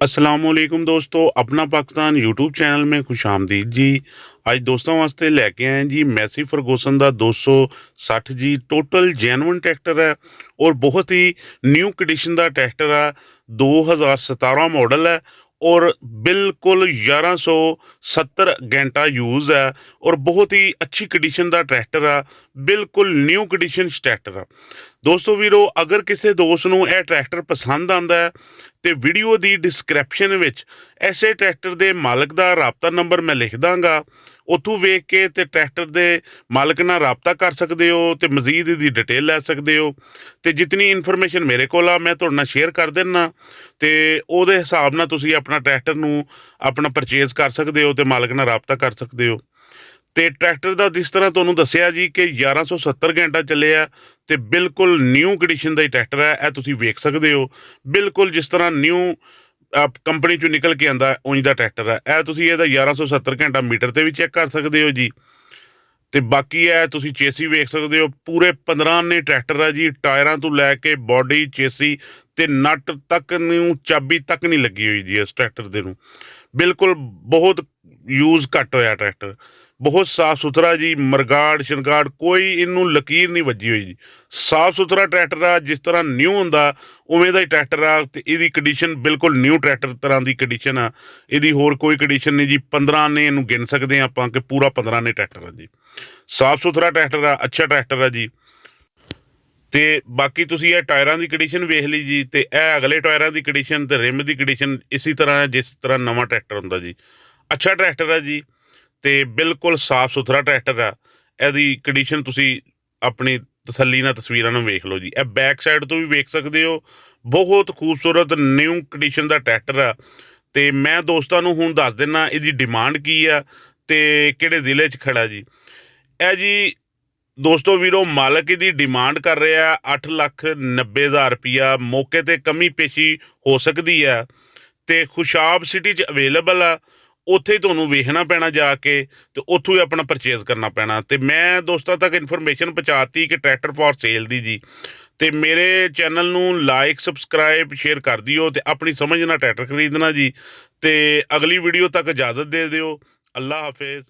असलामुअलैकुम दोस्तों, अपना Pakistan YouTube channel में खुश आमदीद जी। ਅੱਜ ਦੋਸਤਾਂ ਵਾਸਤੇ ਲੈ ਕੇ ਆਏ ਜੀ ਮੈਸੀ ਫਰਗੋਸਨ ਦਾ 260 ਜੀ ਟੋਟਲ ਜੈਨੂਇਨ ਟਰੈਕਟਰ ਹੈ ਔਰ ਬਹੁਤ ਹੀ ਨਿਊ ਕੰਡੀਸ਼ਨ ਦਾ ਟਰੈਕਟਰ ਹੈ। 2017 ਮਾਡਲ ਹੈ और बिल्कुल 1170 घंटा यूज़ है और बहुत ही अच्छी कंडीशन का ट्रैक्टर है, बिल्कुल न्यू कंडीशन ट्रैक्टर है। दोस्तों वीरो, अगर किसी दोस्त नूं यह ट्रैक्टर पसंद आता है तो वीडियो की डिस्क्रिप्शन विच ऐसे ट्रैक्टर के मालक का राबता नंबर मैं लिख दांगा, उत्थों वेख के ते ट्रैक्टर के मालक नाल राबता कर सकते हो तो मजीद इसकी डिटेल लै सकते हो। तो जितनी इन्फॉर्मेशन मेरे को मैं तुहाडे नाल शेयर कर देना तो उहदे हिसाब नाल तुसीं अपना ट्रैक्टर नूं अपना परचेज कर सकते हो तो मालक नाल राबता कर सकते हो। तो ट्रैक्टर का जिस तरह तुहानूं दस्सिया जी कि 1170 घंटा चलिया तो बिल्कुल न्यू कंडीशन का ही ट्रैक्टर है। यह तुसीं वेख सकते हो, बिल्कुल जिस तरह न्यू कंपनी चों निकल के आंदा उंज दा ट्रैक्टर है। यह तुसीं इहदा 1170 घंटा मीटर ते भी चैक कर सकते हो जी। तो बाकी है तुसीं चेसी वेख सकते हो, पूरे 15 ने ट्रैक्टर है जी। टायरां तो लैके बॉडी चेसी ते नट तक नूं चाबी तक नहीं लगी हुई जी इस ट्रैक्टर दे नूं। बिल्कुल बहुत यूज़ घट होया ट्रैक्टर, बहुत साफ सुथरा जी। मरगाड़ शनगाड़ कोई इनू लकीर नहीं वजी हुई जी। साफ सुथरा ट्रैक्टर आ, जिस तरह न्यू होंदा उवें दा ही ट्रैक्टर आ। ते इहदी कंडीशन बिल्कुल न्यू ट्रैक्टर तरह की कंडीशन आ, इहदी होर कोई कंडीशन नहीं जी। 15 ने इनू गिन सकते हैं आपां कि पूरा 15 ने ट्रैक्टर है जी। साफ सुथरा ट्रैक्टर आ, अच्छा ट्रैक्टर है जी। तो बाकी तुसीं ये टायरां की कंडीशन वेख ली जी। तो यह अगले टायरां की कंडीशन तो रिम की कंडीशन इसी तरह है जिस तरह नवां ट्रैक्टर होंदा जी। अच्छा ट्रैक्टर है जी, तो बिल्कुल साफ सुथरा ट्रैक्टर है। यदी कंडीशन तुसीं अपनी तसल्ली नाल तस्वीरां नाल वेख लो जी। यह बैक साइड तो भी वेख सकते हो, बहुत खूबसूरत न्यू कंडीशन का ट्रैक्टर है। तो मैं दोस्तों नूं हुण दस दिना इसकी डिमांड की है तो किहड़े जिले च खड़ा जी। यह जी दोस्तों वीरो, मालक इसकी डिमांड कर रहा है 8,90,000 रुपया। मौके पर कमी पेशी हो सकती है तो खुशाब सिटी च अवेलेबल है। उत्थे ही तुहानूं वेखना पैना जाके, तो उत्थों ही अपना परचेज करना पैना। तो मैं दोस्तों तक इन्फॉर्मेशन पहुँचाती कि ट्रैक्टर फॉर सेल दी जी। तो मेरे चैनल नूं लाइक सबसक्राइब शेयर कर दिओ तो अपनी समझ नाल ट्रैक्टर खरीदना जी। तो अगली वीडियो तक इजाज़त दे दिओ। अल्लाह हाफिज़।